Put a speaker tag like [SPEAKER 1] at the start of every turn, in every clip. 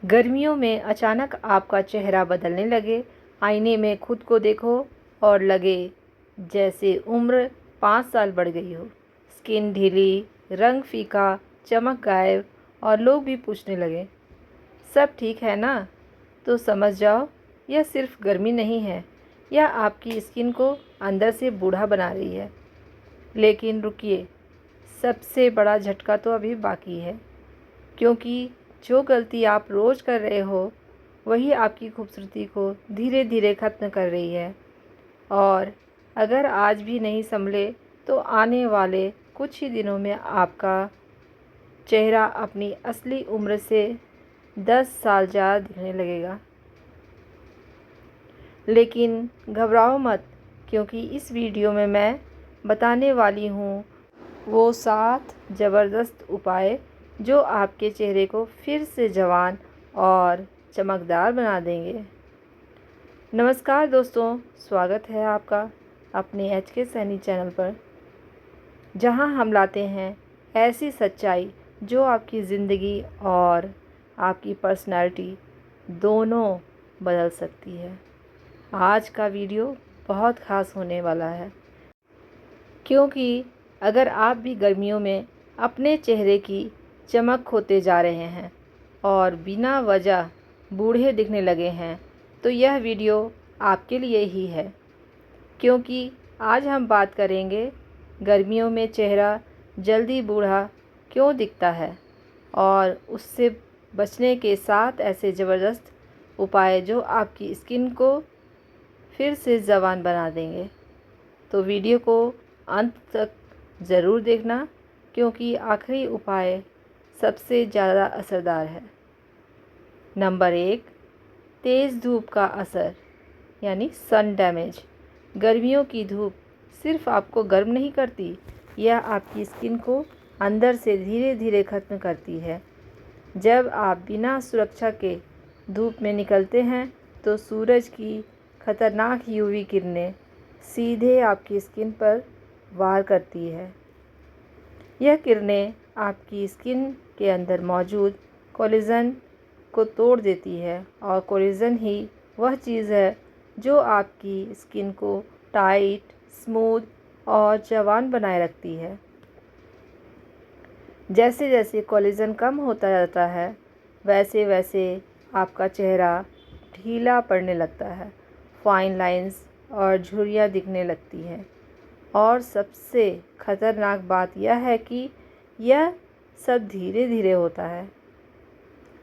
[SPEAKER 1] गर्मियों में अचानक आपका चेहरा बदलने लगे, आईने में खुद को देखो और लगे जैसे उम्र 5 साल बढ़ गई हो। स्किन ढीली, रंग फीका, चमक गायब और लोग भी पूछने लगे, सब ठीक है ना? तो समझ जाओ, यह सिर्फ गर्मी नहीं है, यह आपकी स्किन को अंदर से बूढ़ा बना रही है। लेकिन रुकिए, सबसे बड़ा झटका तो अभी बाकी है, क्योंकि जो गलती आप रोज़ कर रहे हो वही आपकी खूबसूरती को धीरे धीरे ख़त्म कर रही है। और अगर आज भी नहीं संभले तो आने वाले कुछ ही दिनों में आपका चेहरा अपनी असली उम्र से 10 साल ज़्यादा दिखने लगेगा। लेकिन घबराओ मत, क्योंकि इस वीडियो में मैं बताने वाली हूँ वो 7 ज़बरदस्त उपाय जो आपके चेहरे को फिर से जवान और चमकदार बना देंगे। नमस्कार दोस्तों, स्वागत है आपका अपने HK सैनी चैनल पर, जहां हम लाते हैं ऐसी सच्चाई जो आपकी ज़िंदगी और आपकी पर्सनैलिटी दोनों बदल सकती है। आज का वीडियो बहुत ख़ास होने वाला है, क्योंकि अगर आप भी गर्मियों में अपने चेहरे की चमक खोते जा रहे हैं और बिना वजह बूढ़े दिखने लगे हैं, तो यह वीडियो आपके लिए ही है। क्योंकि आज हम बात करेंगे गर्मियों में चेहरा जल्दी बूढ़ा क्यों दिखता है और उससे बचने के 7 ऐसे ज़बरदस्त उपाय जो आपकी स्किन को फिर से जवान बना देंगे। तो वीडियो को अंत तक ज़रूर देखना, क्योंकि आखिरी उपाय सबसे ज़्यादा असरदार है। नंबर 1, तेज़ धूप का असर यानी सन डैमेज। गर्मियों की धूप सिर्फ आपको गर्म नहीं करती, यह आपकी स्किन को अंदर से धीरे धीरे ख़त्म करती है। जब आप बिना सुरक्षा के धूप में निकलते हैं तो सूरज की खतरनाक UV किरणें सीधे आपकी स्किन पर वार करती है। यह किरणें आपकी स्किन के अंदर मौजूद कोलेजन को तोड़ देती है, और कोलेजन ही वह चीज़ है जो आपकी स्किन को टाइट, स्मूथ और जवान बनाए रखती है। जैसे जैसे कोलेजन कम होता जाता है, वैसे वैसे आपका चेहरा ढीला पड़ने लगता है, फाइन लाइंस और झुर्रियाँ दिखने लगती हैं। और सबसे ख़तरनाक बात यह है कि यह सब धीरे धीरे होता है,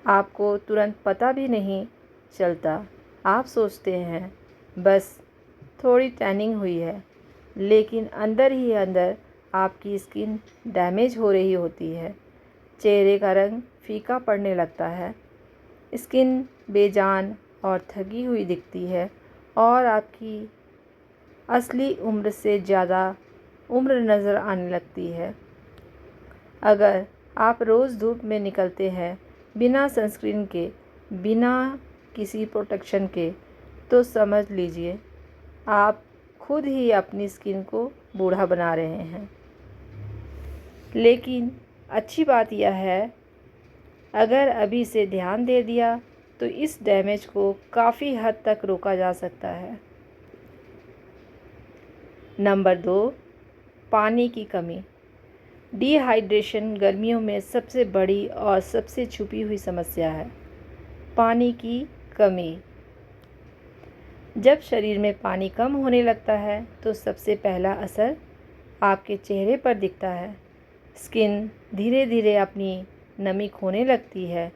[SPEAKER 1] आपको तुरंत पता भी नहीं चलता। आप सोचते हैं बस थोड़ी टैनिंग हुई है, लेकिन अंदर ही अंदर आपकी स्किन डैमेज हो रही होती है। चेहरे का रंग फीका पड़ने लगता है, स्किन बेजान और थकी हुई दिखती है, और आपकी असली उम्र से ज़्यादा उम्र नज़र आने लगती है। अगर आप रोज़ धूप में निकलते हैं बिना सनस्क्रीन के, बिना किसी प्रोटेक्शन के, तो समझ लीजिए आप खुद ही अपनी स्किन को बूढ़ा बना रहे हैं। लेकिन अच्छी बात यह है, अगर अभी से ध्यान दे दिया तो इस डैमेज को काफ़ी हद तक रोका जा सकता है। नंबर 2, पानी की कमी। डिहाइड्रेशन गर्मियों में सबसे बड़ी और सबसे छुपी हुई समस्या है। पानी की कमी। जब शरीर में पानी कम होने लगता है तो सबसे पहला असर आपके चेहरे पर दिखता है। स्किन धीरे धीरे अपनी नमी खोने लगती है,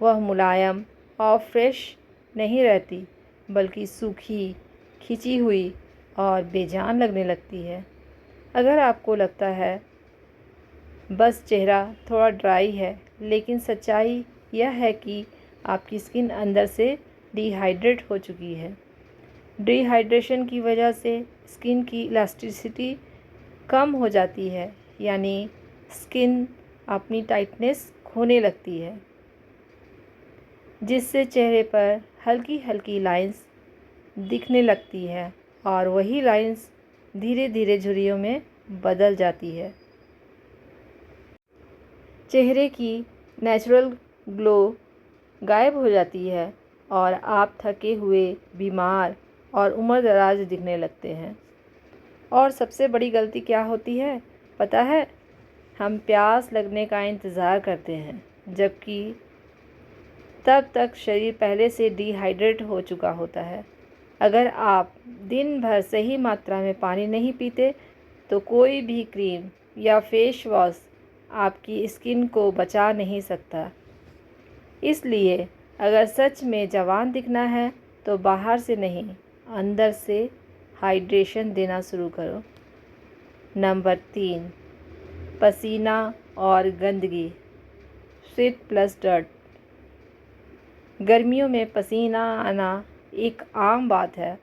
[SPEAKER 1] वह मुलायम और फ्रेश नहीं रहती, बल्कि सूखी, खिंची हुई और बेजान लगने लगती है। अगर आपको लगता है बस चेहरा थोड़ा ड्राई है, लेकिन सच्चाई यह है कि आपकी स्किन अंदर से डिहाइड्रेट हो चुकी है। डिहाइड्रेशन की वजह से स्किन की इलास्टिसिटी कम हो जाती है, यानी स्किन अपनी टाइटनेस खोने लगती है, जिससे चेहरे पर हल्की हल्की लाइंस दिखने लगती है, और वही लाइंस धीरे धीरे झुर्रियों में बदल जाती है। चेहरे की नेचुरल ग्लो गायब हो जाती है और आप थके हुए, बीमार और उम्रदराज दिखने लगते हैं। और सबसे बड़ी गलती क्या होती है पता है? हम प्यास लगने का इंतज़ार करते हैं, जबकि तब तक शरीर पहले से डिहाइड्रेट हो चुका होता है। अगर आप दिन भर सही मात्रा में पानी नहीं पीते तो कोई भी क्रीम या फेस वॉश आपकी स्किन को बचा नहीं सकता। इसलिए अगर सच में जवान दिखना है तो बाहर से नहीं, अंदर से हाइड्रेशन देना शुरू करो। नंबर 3, पसीना और गंदगी, स्वेट प्लस डर्ट। गर्मियों में पसीना आना एक आम बात है,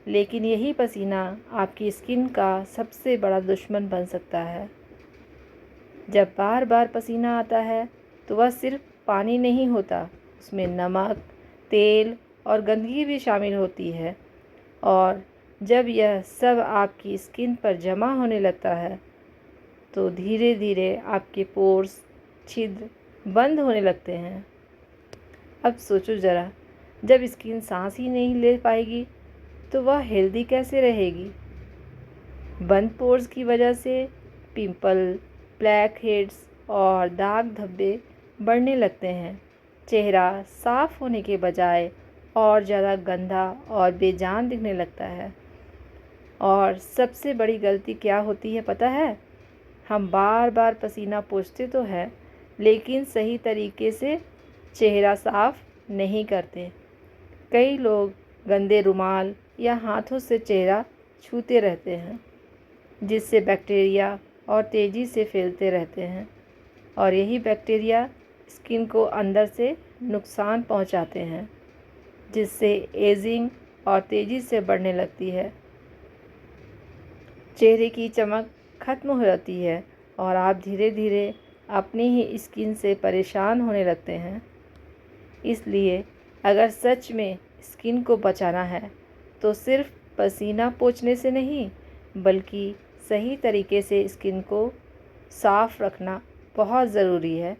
[SPEAKER 1] लेकिन यही पसीना आपकी स्किन का सबसे बड़ा दुश्मन बन सकता है। जब बार बार पसीना आता है तो वह सिर्फ पानी नहीं होता, उसमें नमक, तेल और गंदगी भी शामिल होती है। और जब यह सब आपकी स्किन पर जमा होने लगता है तो धीरे धीरे आपके पोर्स, छिद्र बंद होने लगते हैं। अब सोचो ज़रा, जब स्किन सांस ही नहीं ले पाएगी तो वह हेल्दी कैसे रहेगी? बंद पोर्स की वजह से पिंपल, ब्लैक हेड्स और दाग धब्बे बढ़ने लगते हैं। चेहरा साफ होने के बजाय और ज़्यादा गंदा और बेजान दिखने लगता है। और सबसे बड़ी गलती क्या होती है पता है? हम बार बार पसीना पोंछते तो हैं, लेकिन सही तरीके से चेहरा साफ नहीं करते। कई लोग गंदे रुमाल या हाथों से चेहरा छूते रहते हैं, जिससे बैक्टीरिया और तेज़ी से फैलते रहते हैं। और यही बैक्टीरिया स्किन को अंदर से नुकसान पहुंचाते हैं, जिससे एजिंग और तेज़ी से बढ़ने लगती है। चेहरे की चमक खत्म हो जाती है और आप धीरे धीरे अपनी ही स्किन से परेशान होने लगते हैं। इसलिए अगर सच में स्किन को बचाना है तो सिर्फ पसीना पोंछने से नहीं, बल्कि सही तरीके से स्किन को साफ रखना बहुत ज़रूरी है।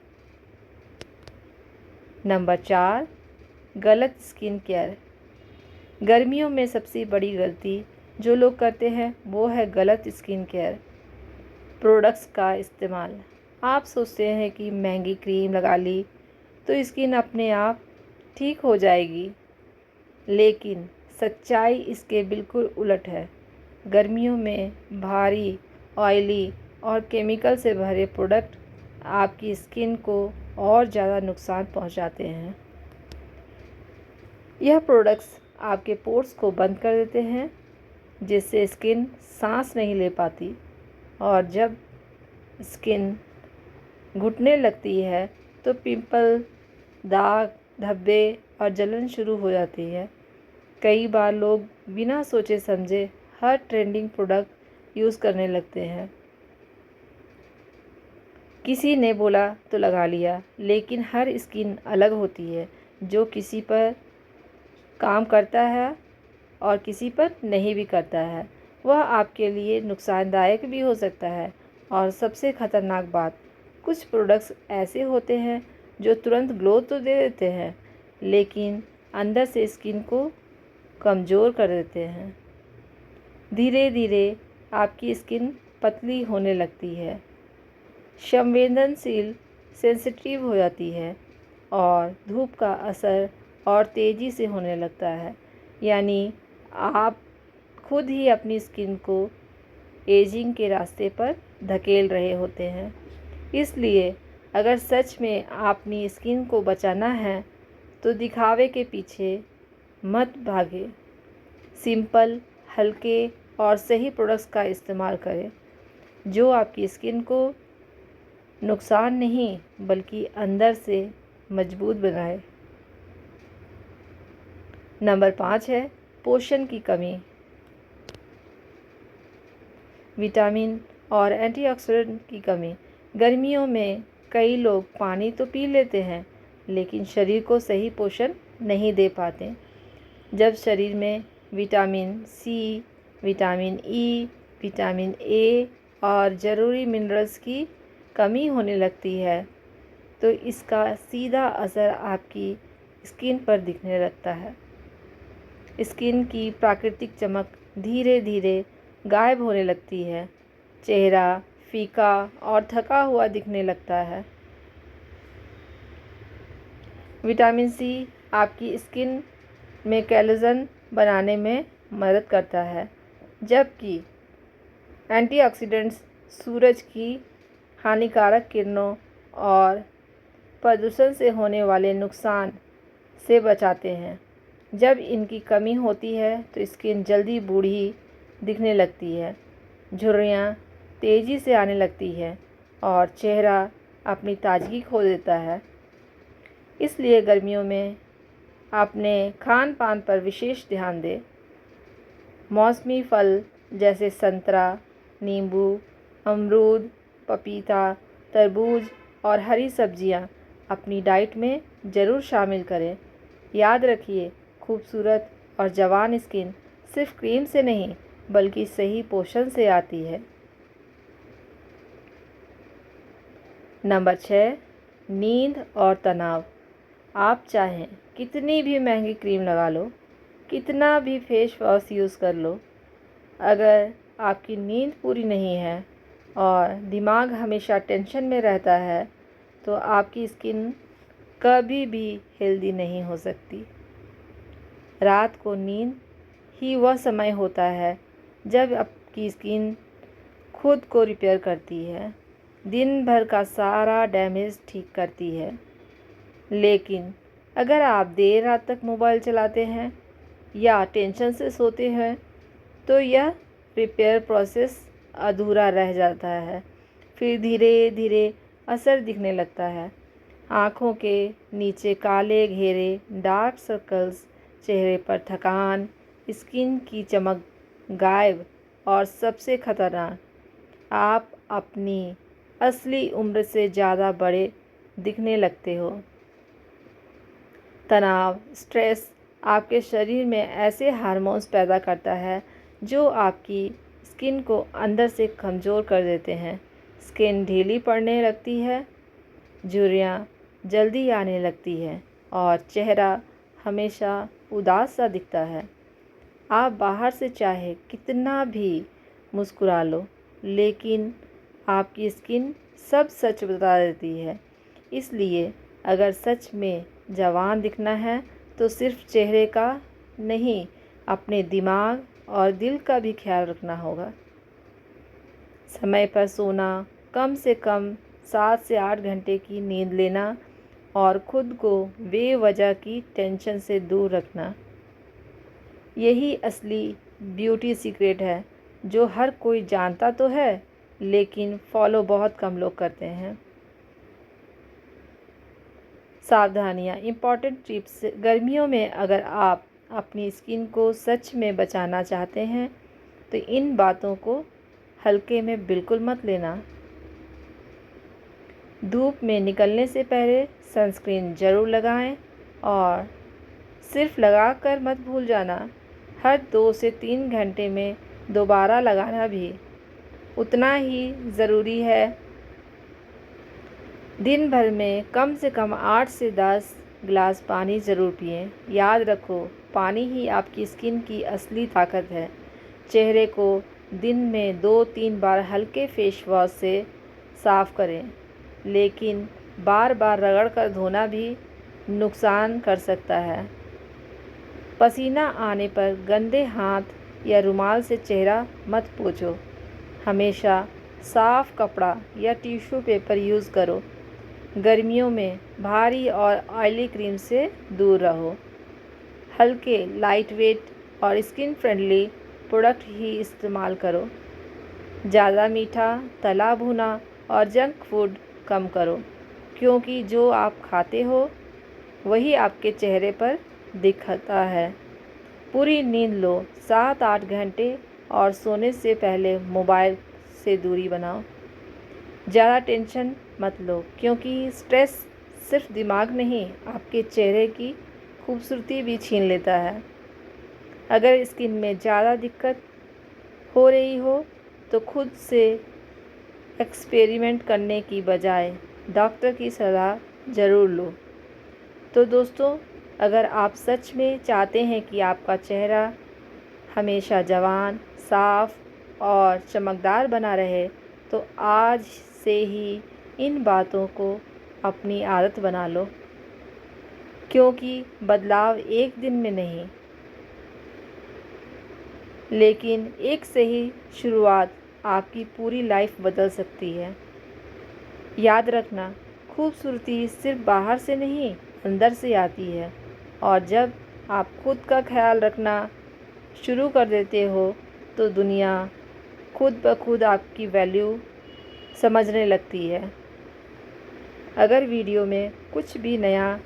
[SPEAKER 1] नंबर 4, गलत स्किन केयर। गर्मियों में सबसे बड़ी गलती जो लोग करते हैं वो है गलत स्किन केयर प्रोडक्ट्स का इस्तेमाल। आप सोचते हैं कि महंगी क्रीम लगा ली तो स्किन अपने आप ठीक हो जाएगी, लेकिन सच्चाई इसके बिल्कुल उलट है। गर्मियों में भारी, ऑयली और केमिकल से भरे प्रोडक्ट आपकी स्किन को और ज़्यादा नुकसान पहुंचाते हैं। यह प्रोडक्ट्स आपके पोर्स को बंद कर देते हैं, जिससे स्किन सांस नहीं ले पाती। और जब स्किन घुटने लगती है तो पिंपल, दाग धब्बे और जलन शुरू हो जाती है। कई बार लोग बिना सोचे समझे हर ट्रेंडिंग प्रोडक्ट यूज़ करने लगते हैं। किसी ने बोला तो लगा लिया, लेकिन हर स्किन अलग होती है। जो किसी पर काम करता है और किसी पर नहीं भी करता है, वह आपके लिए नुकसानदायक भी हो सकता है। और सबसे ख़तरनाक बात, कुछ प्रोडक्ट्स ऐसे होते हैं जो तुरंत ग्लो तो दे देते हैं, लेकिन अंदर से स्किन को कमज़ोर कर देते हैं। धीरे धीरे आपकी स्किन पतली होने लगती है, संवेदनशील, सेंसिटिव हो जाती है और धूप का असर और तेज़ी से होने लगता है। यानी आप खुद ही अपनी स्किन को एजिंग के रास्ते पर धकेल रहे होते हैं। इसलिए अगर सच में अपनी स्किन को बचाना है तो दिखावे के पीछे मत भागे। सिंपल, हल्के और सही प्रोडक्ट्स का इस्तेमाल करें, जो आपकी स्किन को नुकसान नहीं बल्कि अंदर से मजबूत बनाए। नंबर 5 है पोषण की कमी। विटामिन और एंटीऑक्सीडेंट की कमी। गर्मियों में कई लोग पानी तो पी लेते हैं, लेकिन शरीर को सही पोषण नहीं दे पाते। जब शरीर में vitamin C, vitamin E, vitamin A और ज़रूरी मिनरल्स की कमी होने लगती है तो इसका सीधा असर आपकी स्किन पर दिखने लगता है। स्किन की प्राकृतिक चमक धीरे धीरे गायब होने लगती है। चेहरा फीका और थका हुआ दिखने लगता है। विटामिन सी आपकी स्किन में कोलेजन बनाने में मदद करता है, जबकि एंटीऑक्सीडेंट्स सूरज की हानिकारक किरणों और प्रदूषण से होने वाले नुकसान से बचाते हैं। जब इनकी कमी होती है तो स्किन जल्दी बूढ़ी दिखने लगती है, झुर्रियाँ तेज़ी से आने लगती है और चेहरा अपनी ताजगी खो देता है। इसलिए गर्मियों में अपने खान पान पर विशेष ध्यान दें। मौसमी फल जैसे संतरा, नींबू, अमरूद, पपीता, तरबूज और हरी सब्जियां अपनी डाइट में ज़रूर शामिल करें। याद रखिए, खूबसूरत और जवान स्किन सिर्फ क्रीम से नहीं बल्कि सही पोषण से आती है। नंबर 6, नींद और तनाव। आप चाहें कितनी भी महंगी क्रीम लगा लो, कितना भी फेस वॉश यूज़ कर लो, अगर आपकी नींद पूरी नहीं है और दिमाग हमेशा टेंशन में रहता है तो आपकी स्किन कभी भी हेल्दी नहीं हो सकती। रात को नींद ही वह समय होता है जब आपकी स्किन खुद को रिपेयर करती है, दिन भर का सारा डैमेज ठीक करती है। लेकिन अगर आप देर रात तक मोबाइल चलाते हैं या टेंशन से सोते हैं तो यह रिपेयर प्रोसेस अधूरा रह जाता है। फिर धीरे धीरे असर दिखने लगता है। आँखों के नीचे काले घेरे, डार्क सर्कल्स, चेहरे पर थकान, स्किन की चमक गायब और सबसे खतरनाक, आप अपनी असली उम्र से ज़्यादा बड़े दिखने लगते हो। तनाव, स्ट्रेस आपके शरीर में ऐसे हार्मोन्स पैदा करता है जो आपकी स्किन को अंदर से कमज़ोर कर देते हैं। स्किन ढीली पड़ने लगती है, झुर्रियाँ जल्दी आने लगती है और चेहरा हमेशा उदास सा दिखता है। आप बाहर से चाहे कितना भी मुस्कुरा लो, लेकिन आपकी स्किन सब सच बता देती है। इसलिए अगर सच में जवान दिखना है तो सिर्फ चेहरे का नहीं, अपने दिमाग और दिल का भी ख्याल रखना होगा। समय पर सोना, कम से कम 7 से 8 घंटे की नींद लेना और खुद को बेवजह की टेंशन से दूर रखना, यही असली ब्यूटी सीक्रेट है जो हर कोई जानता तो है लेकिन फॉलो बहुत कम लोग करते हैं। सावधानियाँ, इम्पॉर्टेंट टिप्स। गर्मियों में अगर आप अपनी स्किन को सच में बचाना चाहते हैं तो इन बातों को हल्के में बिल्कुल मत लेना। धूप में निकलने से पहले सनस्क्रीन ज़रूर लगाएं और सिर्फ लगाकर मत भूल जाना, हर 2 से 3 घंटे में दोबारा लगाना भी उतना ही ज़रूरी है। दिन भर में कम से कम 8 से 10 गिलास पानी ज़रूर पिएं। याद रखो, पानी ही आपकी स्किन की असली ताकत है। चेहरे को दिन में 2-3 बार हल्के फेस वॉश से साफ़ करें, लेकिन बार बार रगड़ कर धोना भी नुकसान कर सकता है। पसीना आने पर गंदे हाथ या रुमाल से चेहरा मत पोंछो। हमेशा साफ़ कपड़ा या टिश्यू पेपर यूज़ करो। गर्मियों में भारी और ऑयली क्रीम से दूर रहो। हल्के, लाइट वेट और स्किन फ्रेंडली प्रोडक्ट ही इस्तेमाल करो। ज़्यादा मीठा, तला भुना और जंक फूड कम करो, क्योंकि जो आप खाते हो वही आपके चेहरे पर दिखता है। पूरी नींद लो, 7-8 घंटे, और सोने से पहले मोबाइल से दूरी बनाओ। ज़्यादा टेंशन मत लो, क्योंकि स्ट्रेस सिर्फ दिमाग नहीं, आपके चेहरे की खूबसूरती भी छीन लेता है। अगर स्किन में ज़्यादा दिक्कत हो रही हो तो खुद से एक्सपेरिमेंट करने की बजाय डॉक्टर की सलाह ज़रूर लो। तो दोस्तों, अगर आप सच में चाहते हैं कि आपका चेहरा हमेशा जवान, साफ और चमकदार बना रहे, तो आज से ही इन बातों को अपनी आदत बना लो, क्योंकि बदलाव एक दिन में नहीं, लेकिन एक सही शुरुआत आपकी पूरी लाइफ बदल सकती है। याद रखना, खूबसूरती सिर्फ बाहर से नहीं, अंदर से आती है। और जब आप खुद का ख्याल रखना शुरू कर देते हो, तो दुनिया खुद ब खुद आपकी वैल्यू समझने लगती है। अगर वीडियो में कुछ भी नया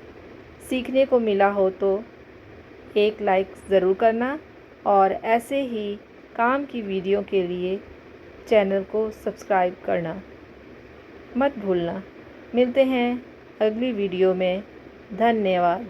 [SPEAKER 1] सीखने को मिला हो तो एक लाइक ज़रूर करना और ऐसे ही काम की वीडियो के लिए चैनल को सब्सक्राइब करना मत भूलना। मिलते हैं अगली वीडियो में। धन्यवाद।